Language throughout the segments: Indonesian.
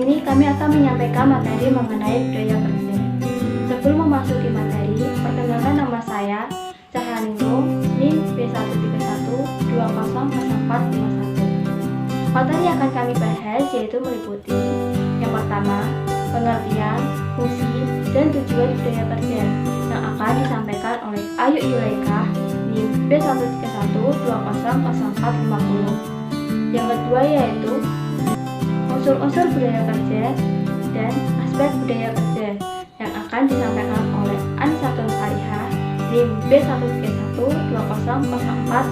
sini kami akan menyampaikan materi mengenai budaya kerja. Sebelum memasuki materi, perkenalkan nama saya Cahyaningrum, NIM B131200451. Materi yang akan kami bahas yaitu meliputi yang pertama, pengertian, fungsi, dan tujuan budaya kerja yang akan disampaikan oleh Ayu Yulaika, NIM B131200450. Yang kedua yaitu unsur-unsur budaya kerja dan aspek budaya kerja yang akan disampaikan oleh Anisatul Farihah, NIM B131200446.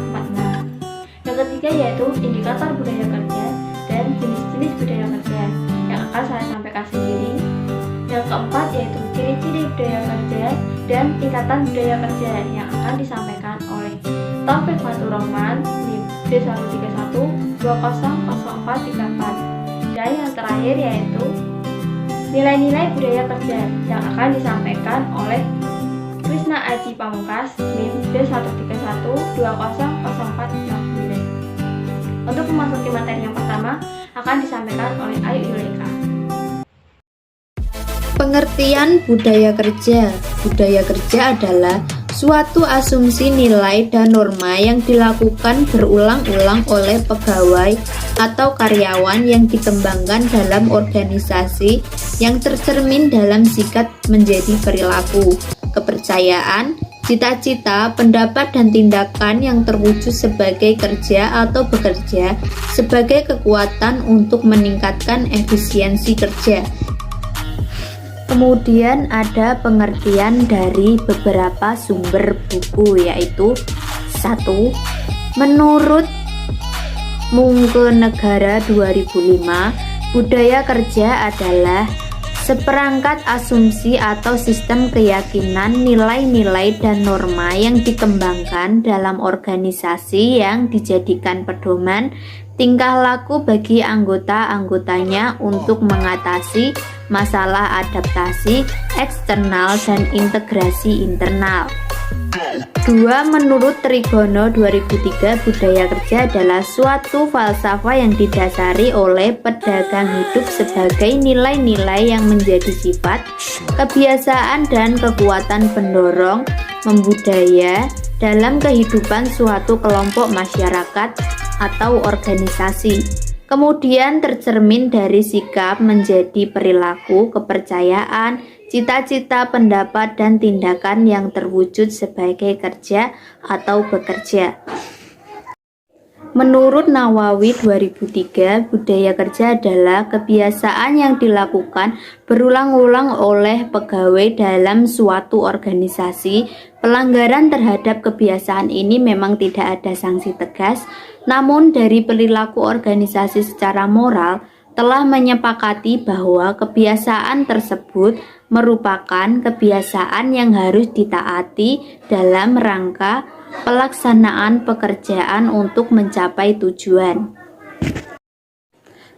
Yang ketiga yaitu indikator budaya kerja dan jenis-jenis budaya kerja yang akan saya sampaikan sendiri. Yang keempat yaitu ciri-ciri budaya kerja dan tingkatan budaya kerja yang akan disampaikan oleh Taufik Fatur Rahman, NIM B131200434. Dan yang terakhir yaitu nilai-nilai budaya kerja yang akan disampaikan oleh Krisna Aji Pamungkas, NIM B131200469. Untuk memasuki materi yang pertama akan disampaikan oleh Ayu Yulaika. Pengertian budaya kerja. Budaya kerja adalah suatu asumsi nilai dan norma yang dilakukan berulang-ulang oleh pegawai atau karyawan yang dikembangkan dalam organisasi yang tercermin dalam sikap menjadi perilaku, kepercayaan, cita-cita, pendapat, dan tindakan yang terwujud sebagai kerja atau bekerja sebagai kekuatan untuk meningkatkan efisiensi kerja. Kemudian ada pengertian dari beberapa sumber buku, yaitu 1. Menurut Mungkenegara 2005, budaya kerja adalah seperangkat asumsi atau sistem keyakinan, nilai-nilai, dan norma yang dikembangkan dalam organisasi yang dijadikan pedoman tingkah laku bagi anggota-anggotanya untuk mengatasi masalah adaptasi eksternal dan integrasi internal. 2. Menurut Trigono 2003, budaya kerja adalah suatu falsafah yang didasari oleh pedagang hidup sebagai nilai-nilai yang menjadi sifat, kebiasaan, dan kekuatan pendorong membudaya dalam kehidupan suatu kelompok masyarakat atau organisasi. Kemudian tercermin dari sikap menjadi perilaku, kepercayaan, cita-cita, pendapat, dan tindakan yang terwujud sebagai kerja atau bekerja. Menurut Nawawi 2003, budaya kerja adalah kebiasaan yang dilakukan berulang-ulang oleh pegawai dalam suatu organisasi. Pelanggaran terhadap kebiasaan ini memang tidak ada sanksi tegas, namun dari perilaku organisasi secara moral telah menyepakati bahwa kebiasaan tersebut merupakan kebiasaan yang harus ditaati dalam rangka pelaksanaan pekerjaan untuk mencapai tujuan.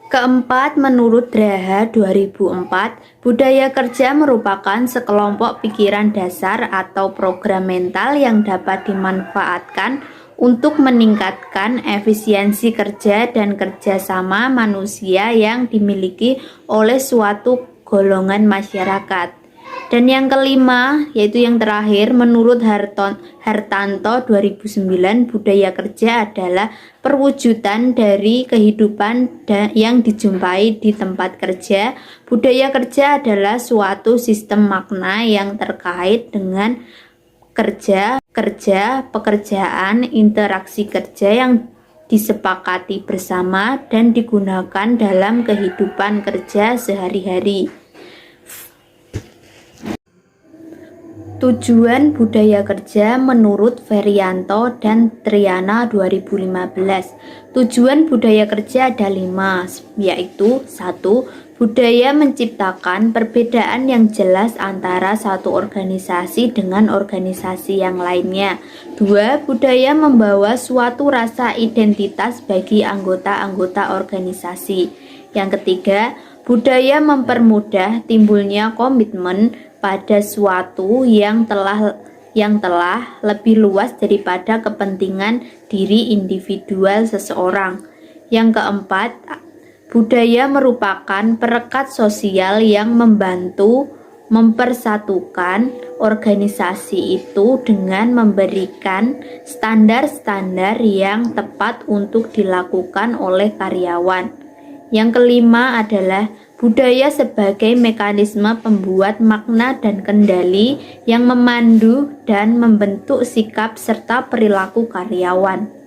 Keempat, menurut Draha 2004, budaya kerja merupakan sekelompok pikiran dasar atau program mental yang dapat dimanfaatkan untuk meningkatkan efisiensi kerja dan kerjasama manusia yang dimiliki oleh suatu golongan masyarakat. Dan yang kelima, yaitu yang terakhir, menurut Hartanto 2009, budaya kerja adalah perwujudan dari kehidupan yang dijumpai di tempat kerja. Budaya kerja adalah suatu sistem makna yang terkait dengan kerja, pekerjaan, interaksi kerja yang disepakati bersama dan digunakan dalam kehidupan kerja sehari-hari. Tujuan budaya kerja menurut Ferianto dan Triana 2015. Tujuan budaya kerja ada 5, yaitu 1. Budaya menciptakan perbedaan yang jelas antara satu organisasi dengan organisasi yang lainnya. 2. Budaya membawa suatu rasa identitas bagi anggota-anggota organisasi. Yang ketiga, budaya mempermudah timbulnya komitmen pada suatu yang telah lebih luas daripada kepentingan diri individual seseorang. Yang keempat, Budaya merupakan perekat sosial yang membantu mempersatukan organisasi itu dengan memberikan standar-standar yang tepat untuk dilakukan oleh karyawan. Yang kelima adalah budaya sebagai mekanisme pembuat makna dan kendali yang memandu dan membentuk sikap serta perilaku karyawan.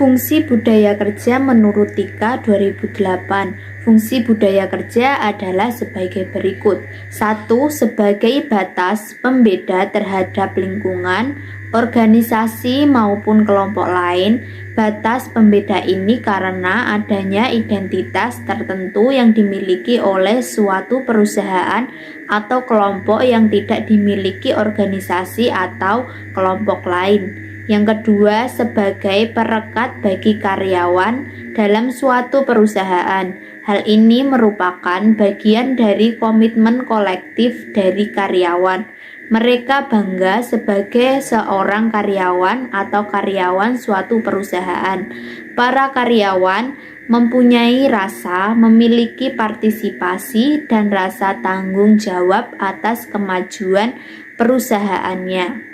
Fungsi budaya kerja menurut Tika 2008. Fungsi budaya kerja adalah sebagai berikut. 1. Sebagai batas pembeda terhadap lingkungan, organisasi maupun kelompok lain. Batas pembeda ini karena adanya identitas tertentu yang dimiliki oleh suatu perusahaan atau kelompok yang tidak dimiliki organisasi atau kelompok lain. Yang kedua, sebagai perekat bagi karyawan dalam suatu perusahaan. Hal ini merupakan bagian dari komitmen kolektif dari karyawan. Mereka bangga sebagai seorang karyawan atau karyawan suatu perusahaan. Para karyawan mempunyai rasa memiliki partisipasi dan rasa tanggung jawab atas kemajuan perusahaannya.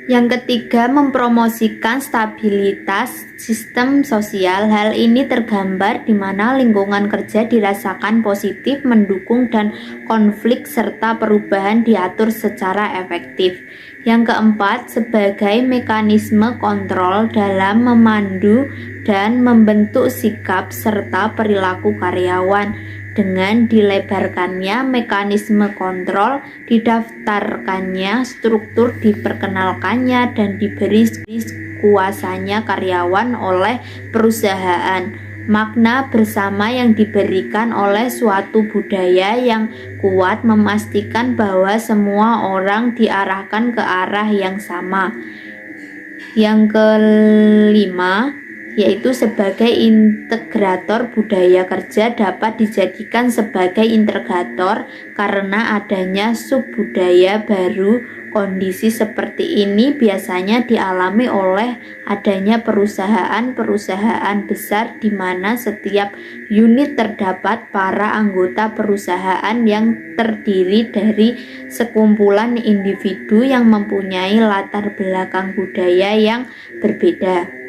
Yang ketiga, mempromosikan stabilitas sistem sosial. Hal ini tergambar di mana lingkungan kerja dirasakan positif, mendukung dan konflik serta perubahan diatur secara efektif. Yang keempat, sebagai mekanisme kontrol dalam memandu dan membentuk sikap serta perilaku karyawan. Dengan dilebarkannya mekanisme kontrol, didaftarkannya struktur, diperkenalkannya dan diberi kuasanya karyawan oleh perusahaan. Makna bersama yang diberikan oleh suatu budaya yang kuat memastikan bahwa semua orang diarahkan ke arah yang sama. Yang kelima, yaitu sebagai integrator budaya kerja dapat dijadikan sebagai integrator karena adanya subbudaya baru. Kondisi seperti ini biasanya dialami oleh adanya perusahaan-perusahaan besar di mana setiap unit terdapat para anggota perusahaan yang terdiri dari sekumpulan individu yang mempunyai latar belakang budaya yang berbeda.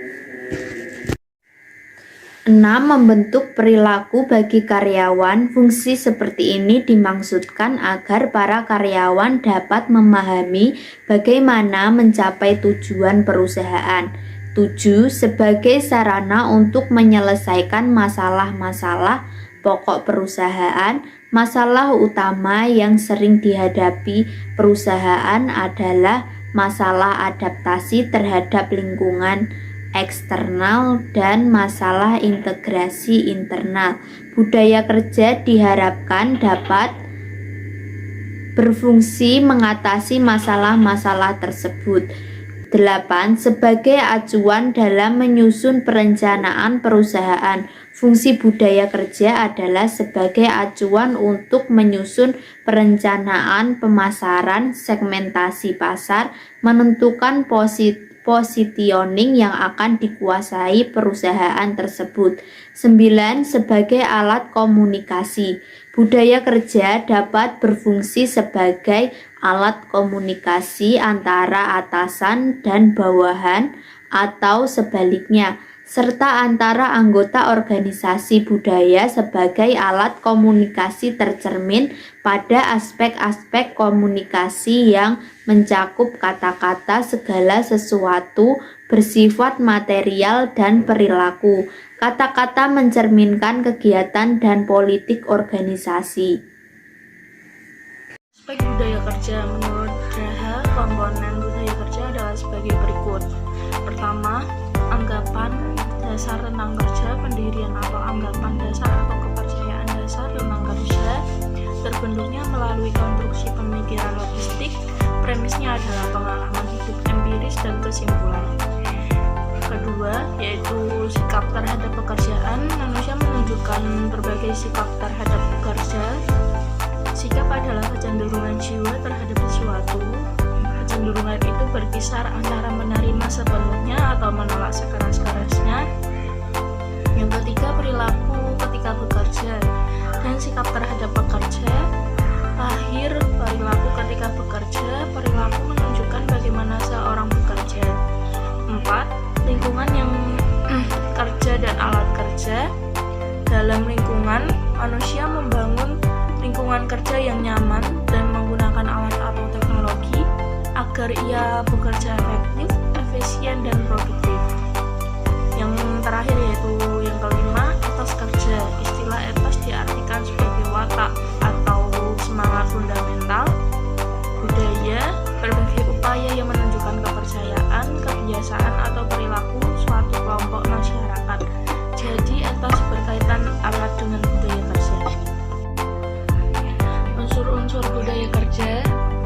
6. Membentuk perilaku bagi karyawan. Fungsi seperti ini dimaksudkan agar para karyawan dapat memahami bagaimana mencapai tujuan perusahaan. 7. Sebagai sarana untuk menyelesaikan masalah-masalah pokok perusahaan. Masalah utama yang sering dihadapi perusahaan adalah masalah adaptasi terhadap lingkungan eksternal dan masalah integrasi internal. Budaya kerja diharapkan dapat berfungsi mengatasi masalah-masalah tersebut. 8. Sebagai acuan dalam menyusun perencanaan perusahaan. Fungsi budaya kerja adalah sebagai acuan untuk menyusun perencanaan pemasaran, segmentasi pasar, menentukan positioning yang akan dikuasai perusahaan tersebut. 9. Sebagai alat komunikasi. Budaya kerja dapat berfungsi sebagai alat komunikasi antara atasan dan bawahan atau sebaliknya, serta antara anggota organisasi. Budaya sebagai alat komunikasi tercermin pada aspek-aspek komunikasi yang mencakup kata-kata, segala sesuatu bersifat material dan perilaku. Kata-kata mencerminkan kegiatan dan politik organisasi. Aspek budaya kerja menurut Graha, komponen budaya kerja adalah sebagai berikut. Pertama, anggapan dasar tentang kerja. Pendirian atau anggapan dasar atau kepercayaan dasar tentang kerja terbentuknya melalui konstruksi pemikiran logistik. Premisnya adalah pengalaman hidup empiris dan kesimpulan. Kedua, yaitu sikap terhadap pekerjaan. Manusia menunjukkan berbagai sikap terhadap pekerja. Sikap adalah kecenderungan jiwa terhadap sesuatu. kecenderungan itu berkisar antara menerima sepenuhnya atau menolak sekeras-kerasnya. Yang ketiga, perilaku ketika bekerja dan sikap terhadap pekerja. Lahir perilaku ketika bekerja, perilaku menunjukkan bagaimana seorang bekerja. 4. Lingkungan yang kerja dan alat kerja. Dalam lingkungan, manusia membangun lingkungan kerja yang nyaman dan menggunakan alat atau teknologi agar ia bekerja efektif, efisien, dan produktif. Yang terakhir yaitu yang kelima, etos kerja. Istilah etos diartikan sebagai watak atau semangat fundamental, budaya, berbagai upaya yang menunjukkan kepercayaan, kebiasaan, atau perilaku suatu kelompok masyarakat. Jadi etos berkaitan erat dengan budaya kerja. Unsur-unsur budaya kerja.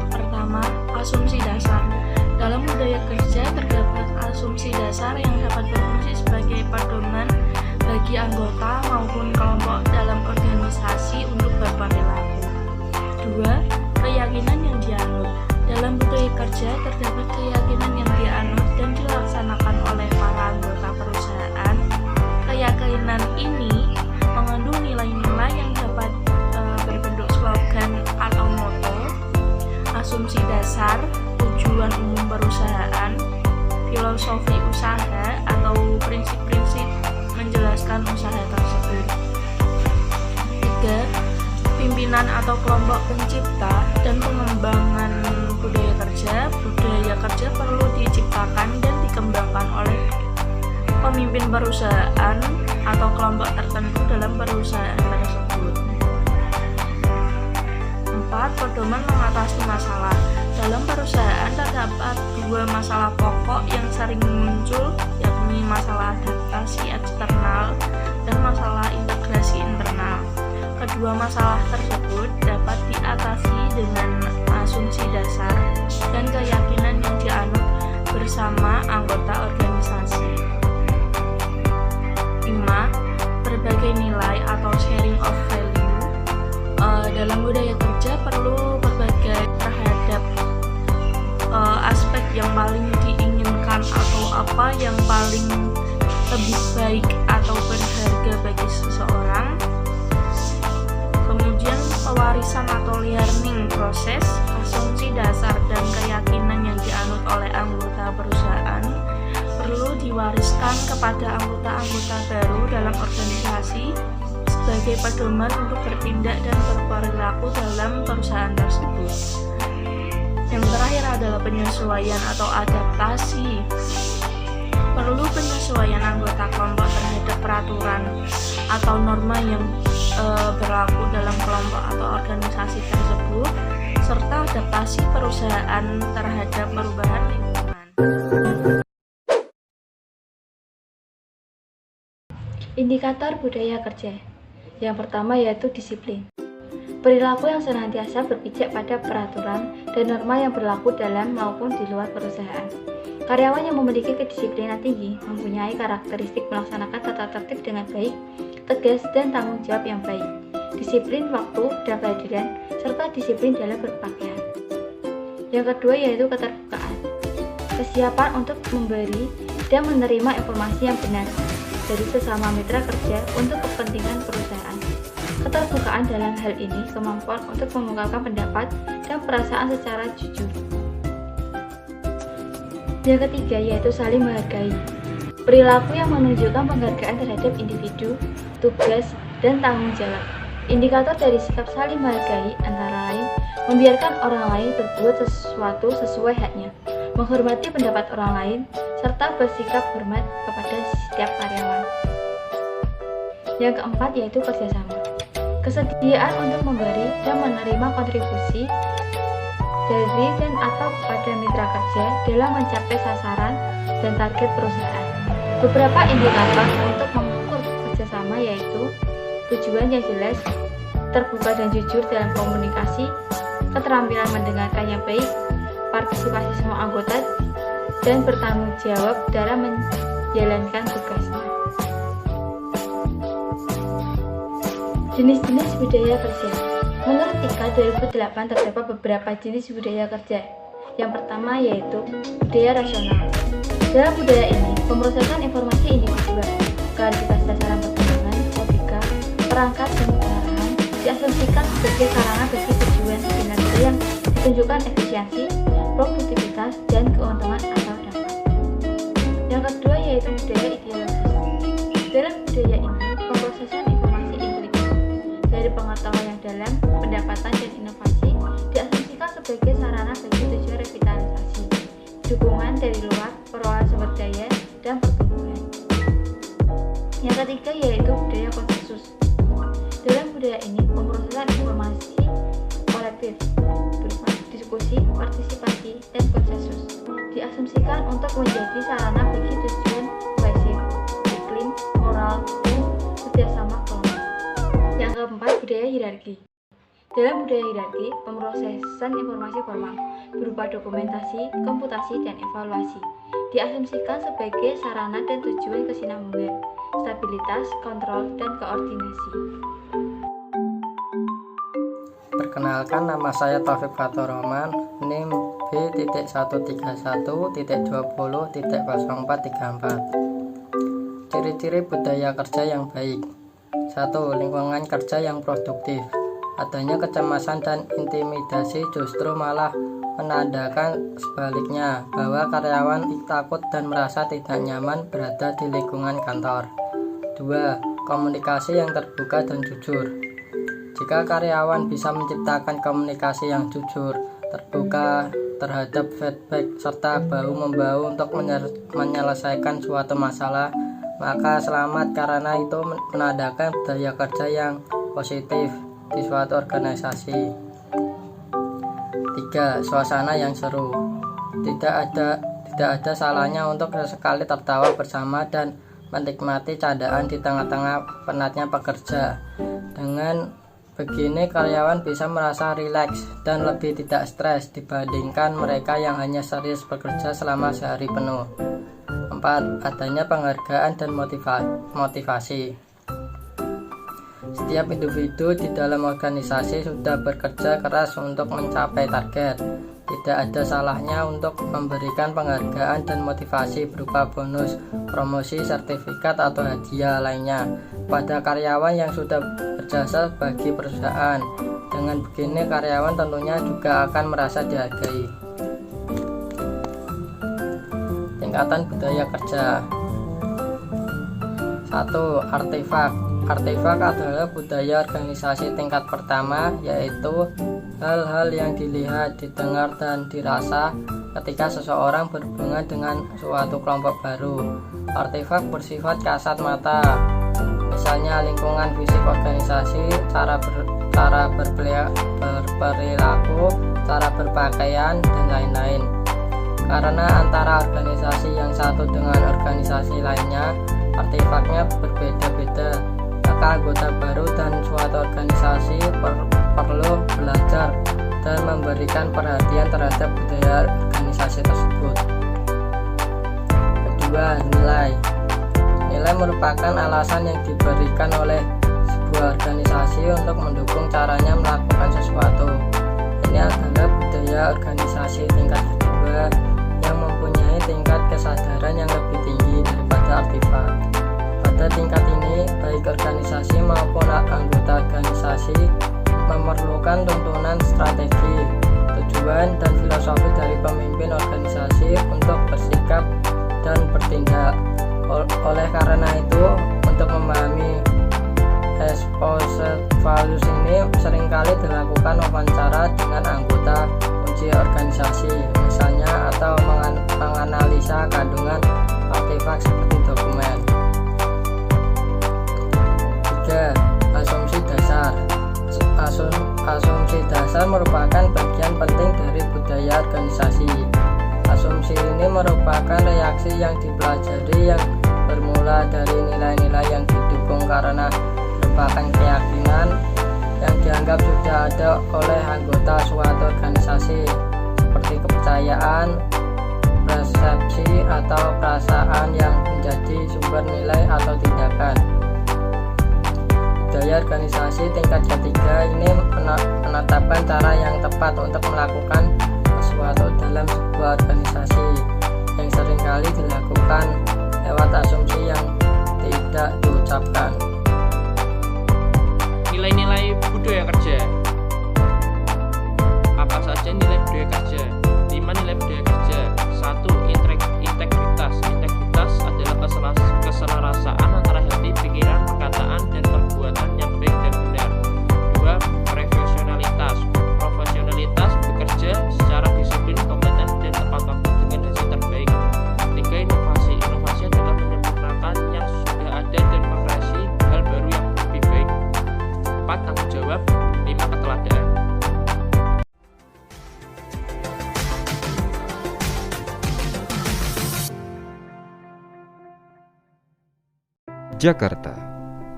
Pertama, asumsi dasar. Dalam budaya kerja terdapat asumsi dasar yang dapat berfungsi sebagai pedoman bagi anggota maupun kelompok dalam organisasi untuk berperilaku. 2. Keyakinan yang dianut. Dalam budaya kerja terdapat keyakinan yang dianut dan dilaksanakan oleh para anggota perusahaan. Keyakinan ini mengandung nilai-nilai yang dapat berbentuk slogan atau moto, asumsi dasar, tujuan umum perusahaan, filosofi usaha atau prinsip-prinsip menjelaskan usaha tersebut. 3. Pimpinan atau kelompok pencipta dan pengembangan budaya kerja. Budaya kerja perlu diciptakan dan dikembangkan oleh pemimpin perusahaan atau kelompok tertentu dalam perusahaan tersebut. 4. Pedoman mengatasi masalah. Dalam perusahaan terdapat dua masalah pokok yang sering muncul, yakni masalah adaptasi eksternal dan masalah integrasi internal. Kedua masalah tersebut dapat diatasi dengan asumsi dasar dan keyakinan yang dianut bersama anggota organisasi. 5. Berbagai nilai atau sharing of value. Dalam budaya kerja perlu berbagai terhadap aspek yang paling diinginkan atau apa yang paling lebih baik atau berharga bagi seseorang. Kemudian pewarisan atau learning proses, asumsi dasar dan keyakinan yang dianut oleh anggota perusahaan perlu diwariskan kepada anggota-anggota baru dalam organisasi sebagai pedoman untuk bertindak dan berperilaku dalam perusahaan tersebut. Yang terakhir adalah penyesuaian atau adaptasi. Perlu penyesuaian anggota kelompok terhadap peraturan atau norma yang berlaku dalam kelompok atau organisasi tersebut, serta adaptasi perusahaan terhadap perubahan lingkungan. Indikator budaya kerja. Yang pertama yaitu disiplin. Perilaku yang senantiasa berpijak pada peraturan dan norma yang berlaku dalam maupun di luar perusahaan. Karyawan yang memiliki kedisiplinan tinggi mempunyai karakteristik melaksanakan tata tertib dengan baik, tegas, dan tanggung jawab yang baik. Disiplin waktu dan kehadiran, serta disiplin dalam berpakaian. Yang kedua yaitu keterbukaan. Kesiapan untuk memberi dan menerima informasi yang benar dari sesama mitra kerja untuk kepentingan perusahaan. Keterbukaan dalam hal ini kemampuan untuk mengungkapkan pendapat dan perasaan secara jujur. Yang ketiga yaitu saling menghargai. Perilaku yang menunjukkan penghargaan terhadap individu, tugas, dan tanggung jawab. Indikator dari sikap saling menghargai antara lain membiarkan orang lain berbuat sesuatu sesuai haknya, menghormati pendapat orang lain, serta bersikap hormat kepada setiap karyawan. Yang keempat yaitu kerjasama. Kesediaan untuk memberi dan menerima kontribusi dari dan atau kepada mitra kerja dalam mencapai sasaran dan target perusahaan. Beberapa indikator untuk mengukur kerjasama yaitu tujuan yang jelas, terbuka dan jujur dalam komunikasi, keterampilan mendengarkan yang baik, partisipasi semua anggota, dan bertanggung jawab dalam menjalankan tugasnya. Jenis-jenis budaya kerja. Menurut IKA 2008 terdapat beberapa jenis budaya kerja, Yang pertama yaitu budaya rasional. Dalam budaya ini, pemrosesan informasi individual, klarifikasi dasaran perkembangan, logika, perangkat, dan pengarahan diasumsikan sebagai sarana bagi tujuan kinerja yang ditunjukkan efisiensi, produktivitas, dan keuntungan atau dampak. Yang kedua yaitu budaya ideologis. Dalam budaya ini, pemrosesan informasi intelijen dari pengetahuan yang dalam, pendapatan, dan inovasi diasumsikan sebagai sarana bagi tujuan revitalisasi, dukungan dari luar, perolahan sumber daya, dan pertumbuhan. Yang ketiga yaitu budaya konsensus. Dalam budaya ini, pemrosesan informasi kolektif berupa diskusi, partisipasi, dan konsensus diasumsikan untuk menjadi sarana bagi tujuan kohesif, iklim, moral, dan kerjasama kelompok. Yang keempat, budaya hierarki. Dalam budaya hierarki, pemrosesan informasi formal berupa dokumentasi, komputasi, dan evaluasi diasumsikan sebagai sarana dan tujuan kesinambungan, stabilitas, kontrol, dan koordinasi. Perkenalkan, nama saya Taufik Fatur Rahman, NIM B.131.20.0434. Ciri-ciri budaya kerja yang baik. 1. Lingkungan kerja yang produktif. Adanya kecemasan dan intimidasi justru malah menandakan sebaliknya, bahwa karyawan takut dan merasa tidak nyaman berada di lingkungan kantor. 2. Komunikasi yang terbuka dan jujur. Jika karyawan bisa menciptakan komunikasi yang jujur, terbuka terhadap feedback, serta bahu-membahu untuk menyelesaikan suatu masalah, maka selamat, karena itu menandakan budaya kerja yang positif di suatu organisasi. 3. Suasana yang seru. Tidak ada salahnya untuk sesekali tertawa bersama dan menikmati candaan di tengah-tengah penatnya pekerja. Dengan begini, karyawan bisa merasa rileks dan lebih tidak stres dibandingkan mereka yang hanya serius bekerja selama sehari penuh. 4. Adanya penghargaan dan motivasi. Setiap individu di dalam organisasi sudah bekerja keras untuk mencapai target. Tidak ada salahnya untuk memberikan penghargaan dan motivasi berupa bonus, promosi, sertifikat, atau hadiah lainnya pada karyawan yang sudah berjasa bagi perusahaan. Dengan begini, karyawan tentunya juga akan merasa dihargai. Tingkatan budaya kerja. 1. Artefak. Artefak adalah budaya organisasi tingkat pertama, yaitu hal-hal yang dilihat, didengar, dan dirasa ketika seseorang berhubungan dengan suatu kelompok baru. Artefak bersifat kasat mata, misalnya lingkungan fisik organisasi, cara berperilaku, cara berpakaian, dan lain-lain. Karena antara organisasi yang satu dengan organisasi lainnya, artefaknya berbeda-beda, maka anggota baru dan suatu organisasi perlu belajar dan memberikan perhatian terhadap budaya organisasi tersebut. Kedua, nilai. Nilai merupakan alasan yang diberikan oleh sebuah organisasi untuk mendukung caranya melakukan sesuatu. Ini adalah budaya organisasi tingkat kedua yang mempunyai tingkat kesadaran yang lebih tinggi daripada artefak. Pada tingkat ini, baik organisasi maupun anggota organisasi memerlukan tuntunan strategi, tujuan, dan filosofi dari pemimpin organisasi untuk bersikap dan bertindak. Oleh karena itu, untuk memahami exposed values ini seringkali dilakukan wawancara dengan anggota kunci organisasi, misalnya, atau menganalisa kandungan artefak seperti dokumen. 3. Asumsi dasar. Asumsi dasar merupakan bagian penting dari budaya organisasi. Asumsi ini merupakan reaksi yang dipelajari yang bermula dari nilai-nilai yang didukung karena merupakan keyakinan yang dianggap sudah ada oleh anggota suatu organisasi, seperti kepercayaan, persepsi, atau perasaan yang menjadi sumber nilai atau tindakan. Budaya organisasi tingkat ketiga ini menetapkan cara yang tepat untuk melakukan sesuatu. atau dalam sebuah organisasi yang seringkali dilakukan lewat asumsi yang tidak diucapkan. Nilai-nilai budaya kerja. Apa saja nilai budaya kerja? 5 nilai budaya kerja. 1. Integritas. Integritas adalah keselarasaan antara hati, pikiran, perkataan, dan perbuatan yang baik dan benar. 2. Profesionalitas. Profesionalitas bekerja secara disiplin, kompeten, dan tepat waktu dengan hasil terbaik. 3. Inovasi. Inovasi adalah menyempurnakan yang sudah ada dan mengkreasi hal baru yang lebih baik. 4. Tanggung jawab. 5. Keteladanan. Jakarta,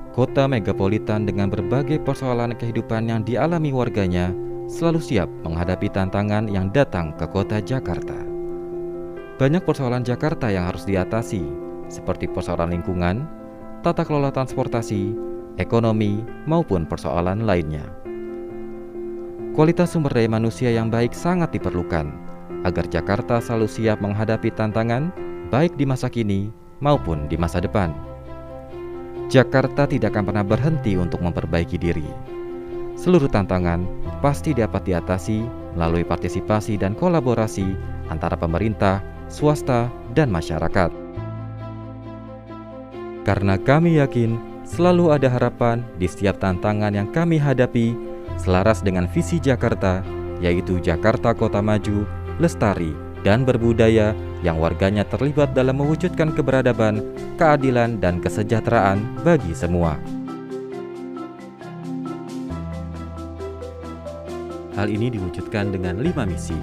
kota megapolitan dengan berbagai persoalan kehidupan yang dialami warganya, selalu siap menghadapi tantangan yang datang ke kota Jakarta. Banyak persoalan Jakarta yang harus diatasi, seperti persoalan lingkungan, tata kelola transportasi, ekonomi, maupun persoalan lainnya. Kualitas sumber daya manusia yang baik sangat diperlukan, agar Jakarta selalu siap menghadapi tantangan, baik di masa kini maupun di masa depan. Jakarta tidak akan pernah berhenti untuk memperbaiki diri. Seluruh tantangan pasti dapat diatasi melalui partisipasi dan kolaborasi antara pemerintah, swasta, dan masyarakat. Karena kami yakin selalu ada harapan di setiap tantangan yang kami hadapi, selaras dengan visi Jakarta, yaitu Jakarta Kota Maju, Lestari, dan Berbudaya yang warganya terlibat dalam mewujudkan keberadaban, keadilan, dan kesejahteraan bagi semua. Hal ini diwujudkan dengan 5 misi.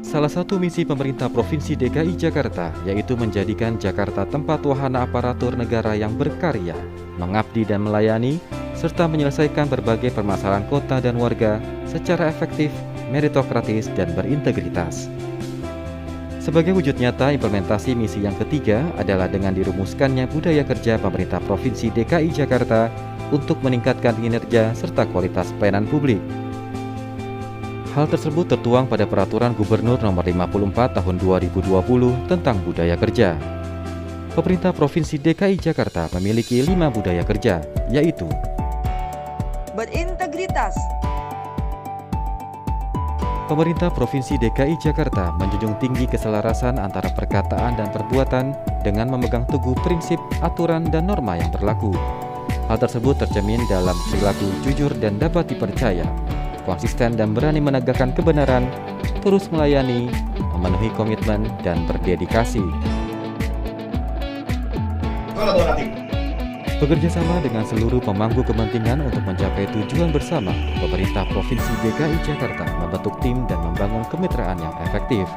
Salah satu misi pemerintah Provinsi DKI Jakarta yaitu menjadikan Jakarta tempat wahana aparatur negara yang berkarya, mengabdi dan melayani, serta menyelesaikan berbagai permasalahan kota dan warga secara efektif, meritokratis, dan berintegritas. Sebagai wujud nyata implementasi misi yang ketiga adalah dengan dirumuskannya budaya kerja pemerintah Provinsi DKI Jakarta untuk meningkatkan kinerja serta kualitas pelayanan publik. Hal tersebut tertuang pada Peraturan Gubernur Nomor 54 Tahun 2020 tentang budaya kerja. Pemerintah Provinsi DKI Jakarta memiliki 5 budaya kerja, yaitu berintegritas. Pemerintah Provinsi DKI Jakarta menjunjung tinggi keselarasan antara perkataan dan perbuatan dengan memegang teguh prinsip, aturan, dan norma yang berlaku. Hal tersebut tercermin dalam perilaku jujur dan dapat dipercaya, konsisten dan berani menegakkan kebenaran, terus melayani, memenuhi komitmen, dan berdedikasi. Bekerja sama dengan seluruh pemangku kepentingan untuk mencapai tujuan bersama, pemerintah Provinsi DKI Jakarta membentuk tim dan membangun kemitraan yang efektif.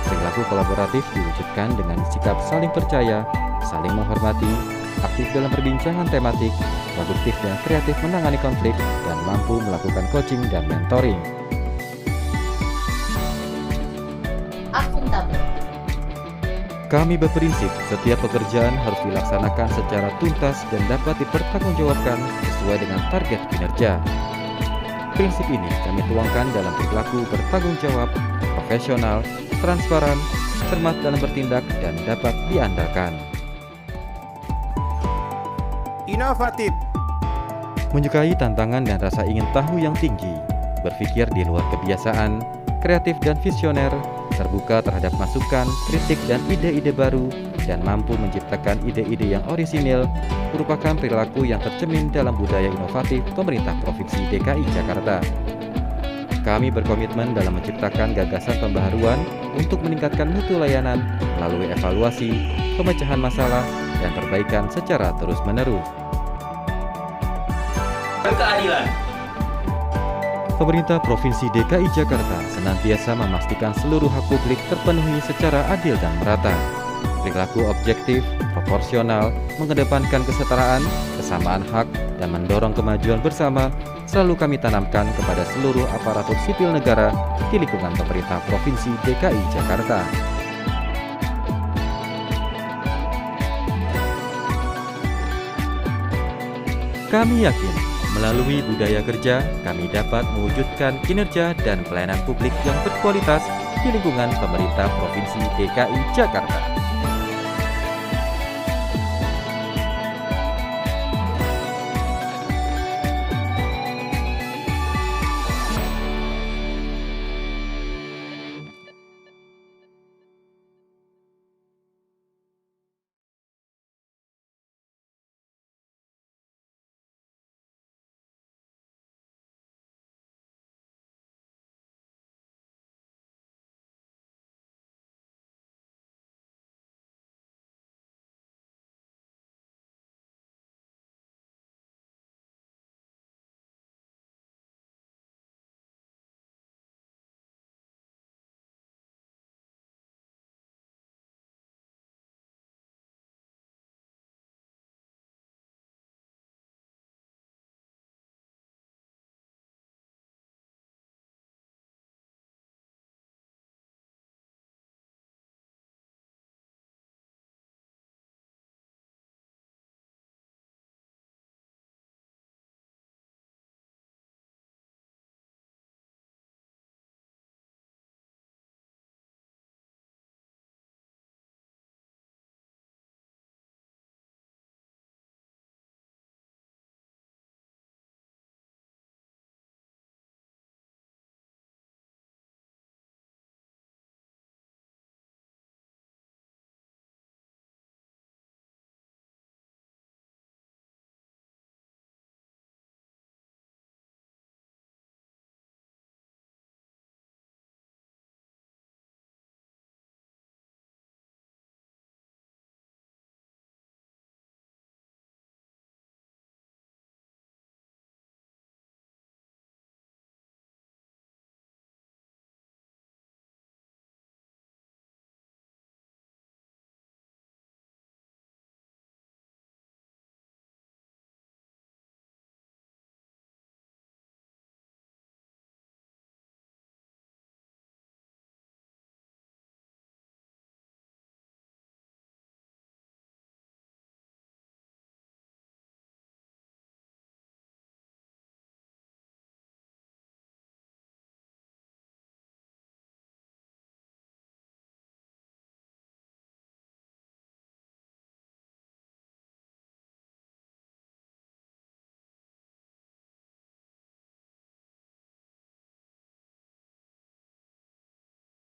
Perilaku kolaboratif diwujudkan dengan sikap saling percaya, saling menghormati, aktif dalam perbincangan tematik, produktif dan kreatif menangani konflik, dan mampu melakukan coaching dan mentoring. Akuntabel. Kami berprinsip setiap pekerjaan harus dilaksanakan secara tuntas dan dapat dipertanggungjawabkan sesuai dengan target kinerja. Prinsip ini kami tuangkan dalam perilaku bertanggung jawab, profesional, transparan, cermat dalam bertindak, dan dapat diandalkan. Inovatif. Menyukai tantangan dan rasa ingin tahu yang tinggi, berpikir di luar kebiasaan, kreatif dan visioner, terbuka terhadap masukan, kritik, dan ide-ide baru, dan mampu menciptakan ide-ide yang orisinil, merupakan perilaku yang tercermin dalam budaya inovatif pemerintah Provinsi DKI Jakarta. Kami berkomitmen dalam menciptakan gagasan pembaharuan untuk meningkatkan mutu layanan melalui evaluasi, pemecahan masalah, dan perbaikan secara terus-menerus. Keadilan. Pemerintah Provinsi DKI Jakarta senantiasa memastikan seluruh hak publik terpenuhi secara adil dan merata. Perilaku objektif, proporsional, mengedepankan kesetaraan, kesamaan hak, dan mendorong kemajuan bersama selalu kami tanamkan kepada seluruh aparatur sipil negara di lingkungan pemerintah Provinsi DKI Jakarta. Kami yakin melalui budaya kerja kami dapat mewujudkan kinerja dan pelayanan publik yang berkualitas di lingkungan pemerintah Provinsi DKI Jakarta.